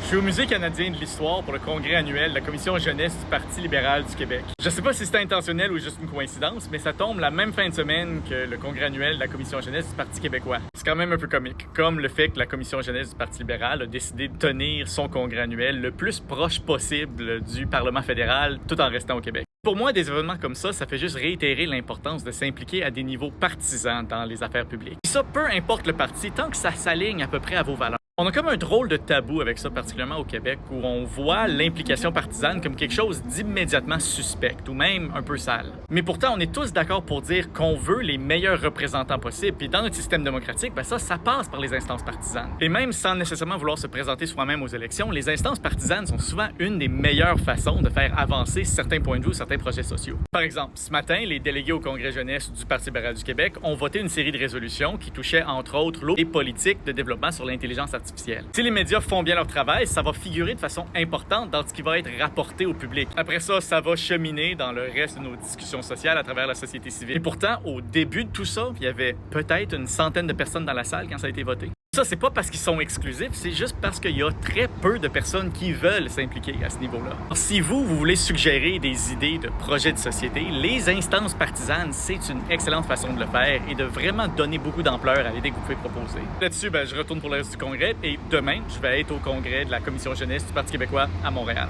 Je suis au Musée canadien de l'histoire pour le congrès annuel de la Commission jeunesse du Parti libéral du Québec. Je sais pas si c'est intentionnel ou juste une coïncidence, mais ça tombe la même fin de semaine que le congrès annuel de la Commission jeunesse du Parti québécois. C'est quand même un peu comique, comme le fait que la Commission jeunesse du Parti libéral a décidé de tenir son congrès annuel le plus proche possible du Parlement fédéral tout en restant au Québec. Pour moi, des événements comme ça fait juste réitérer l'importance de s'impliquer à des niveaux partisans dans les affaires publiques. Et ça, peu importe le parti, tant que ça s'aligne à peu près à vos valeurs. On a comme un drôle de tabou avec ça, particulièrement au Québec, où on voit l'implication partisane comme quelque chose d'immédiatement suspect ou même un peu sale. Mais pourtant, on est tous d'accord pour dire qu'on veut les meilleurs représentants possibles. Puis dans notre système démocratique, ça passe par les instances partisanes. Et même sans nécessairement vouloir se présenter soi-même aux élections, les instances partisanes sont souvent une des meilleures façons de faire avancer certains points de vue, certains projets sociaux. Par exemple, ce matin, les délégués au Congrès jeunesse du Parti libéral du Québec ont voté une série de résolutions qui touchaient entre autres l'eau et politique de développement sur l'intelligence artificielle. Si les médias font bien leur travail, ça va figurer de façon importante dans ce qui va être rapporté au public. Après ça, ça va cheminer dans le reste de nos discussions sociales à travers la société civile. Et pourtant, au début de tout ça, il y avait peut-être une centaine de personnes dans la salle quand ça a été voté. Ça, c'est pas parce qu'ils sont exclusifs, c'est juste parce qu'il y a très peu de personnes qui veulent s'impliquer à ce niveau-là. Alors, si vous voulez suggérer des idées de projets de société, les instances partisanes, c'est une excellente façon de le faire et de vraiment donner beaucoup d'ampleur à l'idée que vous pouvez proposer. Là-dessus, je retourne pour le reste du congrès et demain, je vais être au congrès de la Commission jeunesse du Parti québécois à Montréal.